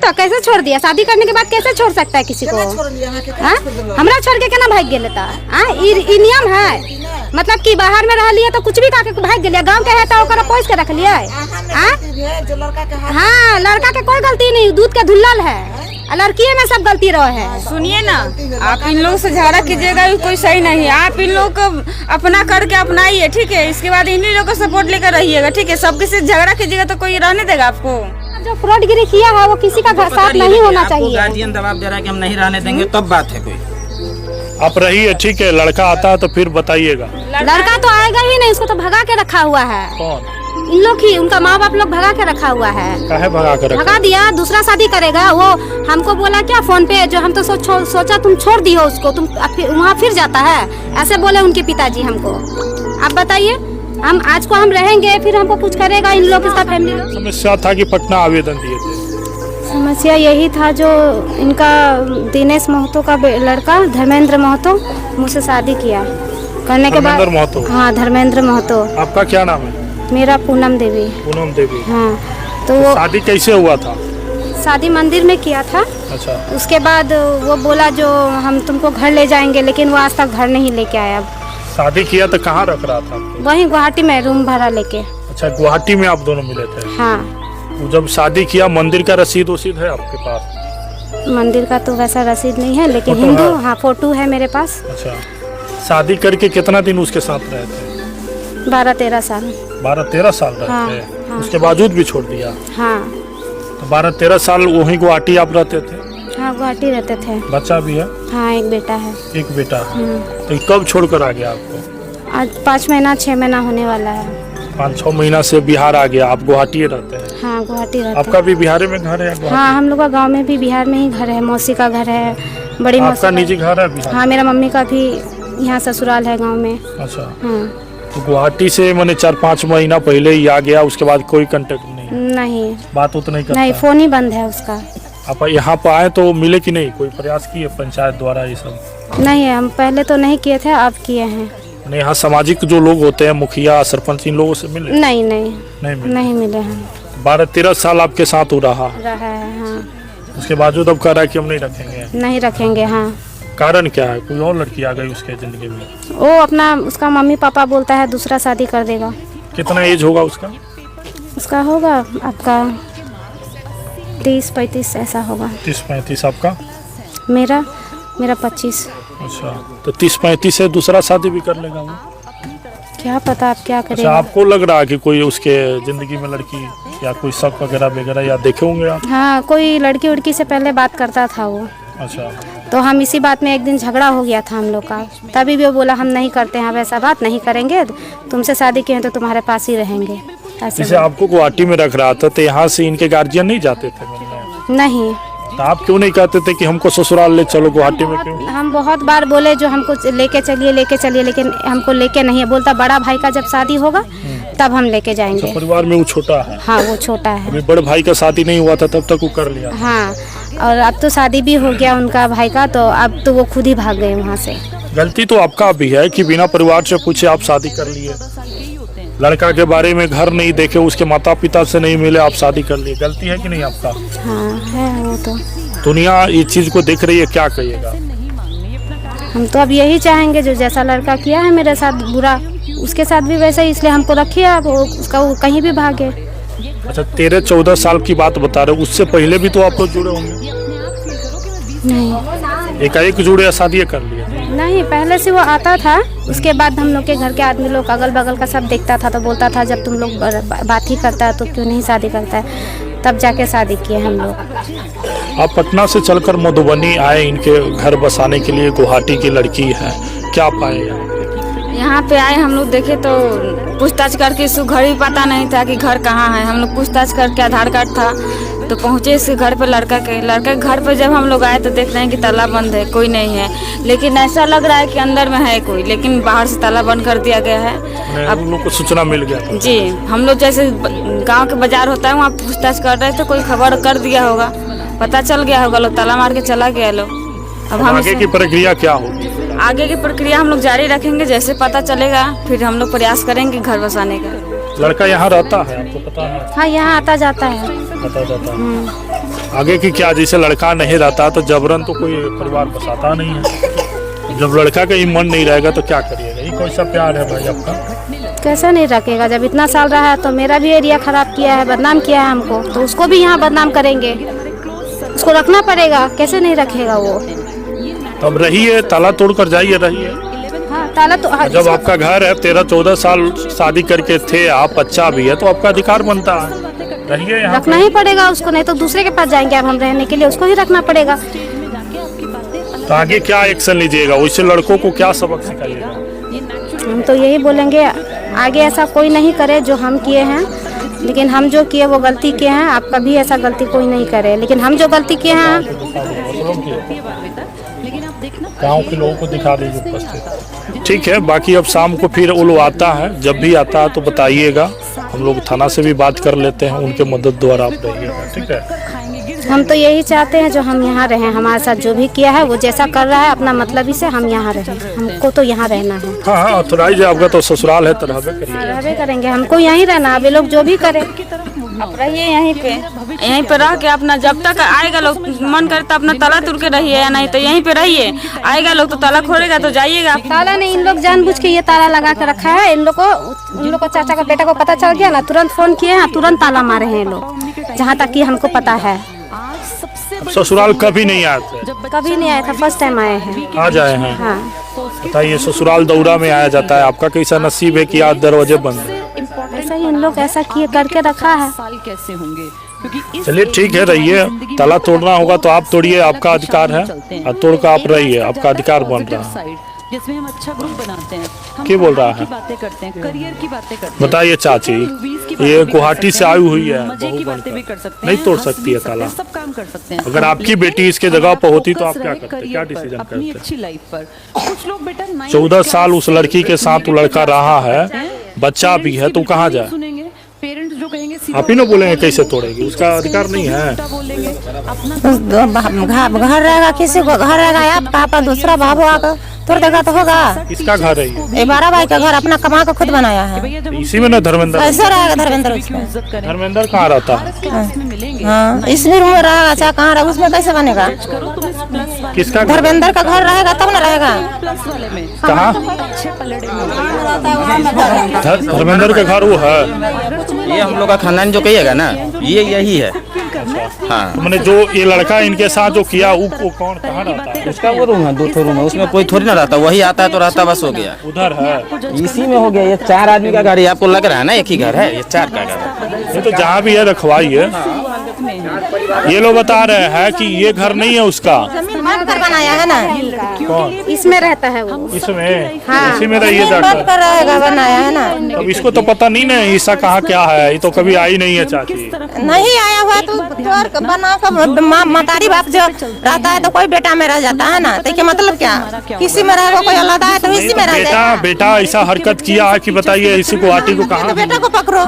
तो कैसे छोड़ दिया? शादी करने के बाद कैसे छोड़ सकता है किसी को? हमरा छोड़ के केना भाग गेले ता? ई नियम है मतलब कि बाहर में रह लिया तो कुछ भी काके भाग गेलिया, गांव के है तो ओकरा पोस के रख लिया। हाँ, लड़का के कोई गलती नहीं, दूध के धुल्लल है, लड़की में सब गलती रहा है। सुनिए ना, आप इन लोगों से झगड़ा कीजिएगा कोई सही नहीं है। आप इन लोग को अपना करके अपनाइए, ठीक है? इसके बाद इन्हीं लोगों को सपोर्ट लेकर रहिएगा, ठीक है? सबके से झगड़ा कीजिएगा तो कोई रहने देगा आपको? जो फ्रॉडगिरी किया है वो किसी का साथ नहीं होना चाहिए। गार्जियन दबाव दे रहा है कि हम नहीं रहने देंगे, तब बात है कोई। आप रहिए, ठीक है? लड़का आता है तो फिर बताइएगा। लड़का तो आएगा ही नहीं, उसको तो भगा के रखा हुआ है। कौन? इन लोग ही, उनका माँ बाप लोग भगा के रखा हुआ है। काहे भगा कर भगा दिया, दूसरा शादी करेगा। वो हमको बोला क्या फोन पे, जो हम तो सोचा तुम छोड़ दियो उसको, तुम वहाँ फिर जाता है, ऐसे बोले उनके पिताजी हमको। आप बताइए, हम आज को हम रहेंगे फिर हमको कुछ करेगा इन लोग का फैमिली लोग? समस्या था कि पटना आवेदन दिए थे। समस्या यही था जो इनका दिनेश महतो का लड़का धर्मेंद्र महतो मुझसे शादी किया, करने के बाद महतो। हाँ, धर्मेंद्र महतो। आपका क्या नाम है? मेरा पूनम देवी। पूनम देवी। हाँ, तो वो शादी कैसे हुआ था? शादी मंदिर में किया था। अच्छा। उसके बाद वो बोला जो हम तुमको घर ले जाएंगे, लेकिन वो आज तक घर नहीं लेके आया। शादी किया तो कहाँ रख रहा था आपको? वहीं गुवाहाटी में रूम भाड़ा लेके। अच्छा, गुवाहाटी में आप दोनों मिले थे? हाँ। जब शादी किया, मंदिर का रसीद है आपके पास? मंदिर का तो वैसा रसीद नहीं है, लेकिन फोटो हिंदू है? हाँ, फोटो है मेरे पास। अच्छा, शादी करके कितना दिन उसके साथ रहे थे? 12-13 साल। 12-13 साल रहे हाँ, थे? हाँ। उसके बावजूद भी छोड़ दिया? हाँ। तो 12-13 साल वहीं गुवाहाटी आप रहते थे? हाँ, गुवाहाटी रहते थे। बच्चा भी है? हाँ, एक बेटा है। एक बेटा है। तो कब छोड़ कर आ गया आपको? आज 5 महीना 6 महीना होने वाला है। 5-6 महीना से बिहार आ गया। आप गुवाहाटी रहते हैं? हाँ, गुवाहाटी रहते हैं। आपका भी बिहार में घर है? हाँ, हम लोग का गांव में भी बिहार में ही घर है, मौसी का घर है, बड़ी मौसी। आपका निजी घर है बिहार? हाँ, मेरा मम्मी का भी यहाँ ससुराल है गांव में। अच्छा। हाँ। तो गुवाहाटी से मैंने 4-5 महीना पहले ही आ गया, उसके बाद कोई कांटेक्ट नहीं? नहीं, बात उतना नहीं करता? नहीं, फोन ही बंद है उसका। आप यहाँ पर आए तो मिले कि नहीं? कोई प्रयास किए पंचायत द्वारा ये सब? नहीं, हम पहले तो नहीं किए थे, अब किए हैं। यहाँ सामाजिक जो लोग होते हैं, मुखिया सरपंच, इन लोगों से मिले? नहीं नहीं, नहीं मिले हम। 12-13 साल आपके साथ हो रहा है। हाँ। उसके बावजूद अब कह रहा है कि हम नहीं रखेंगे? नहीं रखेंगे। हाँ। कारण क्या है? कोई और लड़की आ गई उसके जिंदगी में? वो अपना, उसका मम्मी पापा बोलता है दूसरा शादी कर देगा। कितना एज होगा उसका? उसका होगा आपका 30-35 ऐसा होगा। 30-35। आपका? मेरा 25। अच्छा, तो 30-35 से दूसरा शादी भी कर लेगा वो? क्या पता आप क्या करेंगे। अच्छा, आपको लग रहा है कि कोई उसके जिंदगी में लड़की या कोई शक वगैरह या देखे होंगे आप? हाँ, कोई लड़की उड़की से पहले बात करता था वो। अच्छा। तो हम इसी बात में एक दिन झगड़ा हो गया था हम लोग का, तभी भी वो बोला हम नहीं करते हैं, वैसा बात नहीं करेंगे, तुमसे शादी किए हैं तो तुम्हारे पास ही रहेंगे। जैसे आपको गुवाहाटी में रख रहा था तो यहाँ से इनके गार्जियन नहीं जाते थे मिलने? नहीं। तो आप क्यों नहीं कहते थे कि हमको ससुराल ले चलो गुवाहाटी में? क्यों? हम बहुत बार बोले जो हमको लेके चलिए, लेकिन हमको लेके नहीं है। बोलता बड़ा भाई का जब शादी होगा तब हम लेके जाएंगे। तो परिवार में वो छोटा है? हाँ, वो छोटा है। अभी बड़े भाई का शादी नहीं हुआ था तब तक वो कर लिया? हाँ, और अब तो शादी भी हो गया उनका भाई का, तो अब तो वो खुद ही भाग गए वहाँ से। गलती तो आपका भी है कि बिना परिवार से पूछे आप शादी कर लिए, लड़का के बारे में घर नहीं देखे, उसके माता पिता से नहीं मिले, आप शादी कर लिए। गलती है कि नहीं आपका? हाँ, है वो तो। दुनिया इस चीज को देख रही है, क्या कहिएगा? हम तो अब यही चाहेंगे जो जैसा लड़का किया है मेरे साथ बुरा, उसके साथ भी वैसा ही, इसलिए हमको रखिए आप, उसका वो कहीं भी भागे। अच्छा, 13-14 साल की बात बता रहे हो, उससे पहले भी तो आप लोग जुड़े होंगे? नहीं। एकाएक जुड़े या शादी कर लिया? नहीं, पहले से वो आता था, उसके बाद हम लोग के घर के आदमी लोग अगल बगल का सब देखता था, तो बोलता था जब तुम लोग बात ही करता है तो क्यों नहीं शादी करता है, तब जाके शादी किए हम लोग। आप पटना से चलकर मधुबनी आए इनके घर बसाने के लिए, गुवाहाटी की लड़की है, क्या पाए यहाँ पे आए हम लोग देखे तो पूछताछ करके इसको घर ही पता नहीं था कि घर कहाँ है। हम लोग पूछताछ करके आधार कार्ड था तो पहुँचे इसके घर पे, लड़का के घर पे जब हम लोग आए तो देख रहे हैं कि ताला बंद है, कोई नहीं है, लेकिन ऐसा लग रहा है कि अंदर में है कोई, लेकिन बाहर से ताला बंद कर दिया गया है। अब लोग को सूचना मिल गया था? जी, हम लोग जैसे गांव के बाजार होता है वहाँ पूछताछ कर रहे थे, कोई खबर कर दिया होगा, पता चल गया होगा, लोग ताला मार के चला गया लोग। अब आगे की प्रक्रिया क्या होगी? आगे की प्रक्रिया हम लोग जारी रखेंगे, जैसे पता चलेगा फिर हम लोग प्रयास करेंगे घर बसाने का। लड़का यहाँ रहता है, आपको पता है? हाँ, यहाँ आता जाता है। आता जाता है। आगे की क्या, जैसे लड़का नहीं रहता तो जबरन तो कोई परिवार बसाता नहीं है, जब लड़का का ही मन नहीं रहेगा तो क्या करिएगा? ये कैसा प्यार है भाई आपका? कैसे नहीं रखेगा? जब इतना साल रहा है तो मेरा भी एरिया खराब किया है, बदनाम किया है हमको, तो उसको भी यहाँ बदनाम करेंगे, उसको रखना पड़ेगा। कैसे नहीं रखेगा वो? तब रहिए, ताला तोड़ कर जाइए, रहिए। हाँ, ताला तो जब आपका घर है, 13-14 साल शादी करके थे आप, अच्छा भी है तो आपका अधिकार बनता है, रहिए यहाँ। रखना ही पड़ेगा उसको, नहीं तो दूसरे के पास जाएंगे अब हम रहने के लिए, उसको ही रखना पड़ेगा। तो आगे क्या एक्शन लीजिएगा? उससे लड़कों को क्या सबक सिखाइएगा? हम तो यही बोलेंगे आगे ऐसा कोई नहीं करे जो हम किए हैं, लेकिन हम जो किए वो गलती किए हैं, आप कभी ऐसा गलती कोई नहीं करे, लेकिन हम जो गलती किए हैं गाँव के लोगों को दिखा दीजिए उपस्थित। ठीक है, बाकी अब शाम को फिर वो लोग आता है, जब भी आता है तो बताइएगा, हम लोग थाना से भी बात कर लेते हैं, उनके मदद द्वारा आप रहिएगा, ठीक है? हम तो यही चाहते हैं जो हम यहाँ रहें, हमारे साथ जो भी किया है वो जैसा कर रहा है अपना मतलब ही से हम यहाँ रहें, हमको तो यहाँ रहना है। हाँ हाँ, ऑथोराइज है आपका, तो ससुराल है तो रहबे करिए। रहबे करेंगे, हमको यहीं रहना, अब ये लोग जो भी करें आप रहिए यहीं पे रह के अपना, जब तक आएगा लोग मन करता अपना ताला तोड़ के रहिए, या नहीं तो यहीं पे रहिए, आएगा लोग तो ताला खोलेगा तो जाइएगा। ताला नहीं, इन लोग जानबूझ के ये ताला लगा के रखा है, इन लोग को चाचा का बेटा को पता चल गया ना, तुरंत फोन किए हैं, तुरंत ताला मारे हैं लोग, जहाँ तक कि हमको पता है। ससुराल कभी नहीं आते? कभी नहीं आया था, फर्स्ट टाइम आए हैं। आज आए हैं? हाँ। बताइए, ससुराल दौरा में आया जाता है, आपका कैसा नसीब है कि आज दरवाजे बंद है? ऐसा ही इन लोग ऐसा किए करके रखा है। चलिए ठीक है, रहिए, ताला तोड़ना होगा तो आप तोड़िए, आपका अधिकार है, और तोड़ कर आप रहिए, आपका अधिकार बन रहा है। जिसमें हम अच्छा ग्रुप बनाते हैं, क्या बोल रहा है? बातें करते हैं, करियर की बातें करते हैं। बताइए चाची, ये गुवाहाटी से आई हुई है, मजे की बहू बातें भी कर बनकर, सकते हैं, नहीं तोड़ हंस सकती भी है सकते ताला। हैं, सब काम कर सकते हैं। अगर आपकी बेटी इसके जगह पर होती तो आप क्या करते, करियर क्या पर, डिसीजन अपनी करते? अच्छी लाइफ पर। कुछ लोग बेटा 14 साल उस लड़की के साथ वो लड़का रहा है, बच्चा भी है, तो कहाँ जाए? सुनेंगे पेरेंट्स जो कहेंगे, आप ही ना बोलेंगे कैसे तोड़ेगी, उसका अधिकार नहीं है। बोलेंगे अपना घर रहेगा, किसी को घर रहेगा, आप पापा दूसरा बाबू आकर तोड़ देगा तो होगा। किसका घर है ये? ये 12 भाई का घर अपना कमा के खुद बनाया है। इसी में ना धर्मेंद्र? कैसे रहेगा धर्मेंद्र उसमें? धर्मेंद्र कहाँ रहता है? हाँ, इसमें रूम में रहेगा, चाहे कहाँ रहेगा, उसमें कैसे बनेगा? किसका घर? धर्मेंद्र का घर रहेगा तब न रहेगा। कहाँ? धर्मेंद्र का घर वो है? ये हम लोग का खानदान जो कहिएगा ना, ये यही है। हाँ, तो मैंने जो ये लड़का इनके साथ जो किया वो कौन, कहाँ रहता है? उसका वो रूम है, 2 रूम है, उसमें कोई थोड़ी ना रहता, वही आता है तो रहता, बस हो गया। उधर है, इसी में हो गया। ये 4 आदमी का गाड़ी आपको लग रहा है ना, एक ही घर है, ये 4 का घर है। ये तो जहाँ भी है रखवाइए। ये लोग बता रहे हैं कि ये घर नहीं है उसका। बांट कर बनाया है ना, कौन? इसमें रहता है वो। इसमें? हाँ। इसी में रहिए बांट जाकर। कर रहेगा, बनाया है ना। अब इसको तो पता नहीं ना हिस्सा कहाँ क्या है, ये तो कभी आई नहीं है चाची। नहीं आया हुआ तो तोड़ के बना कर मतारी बाप जो रहता है तो कोई बेटा में रह जाता है ना, तो क्या मतलब क्या? किसी में रहेगा, कोई अलग है तो इसी में रह बेटा जाएगा। बेटा ऐसा हरकत किया है कि बताइए, इसी गुवाहाटी को कहाँ? बेटा को पकड़ो।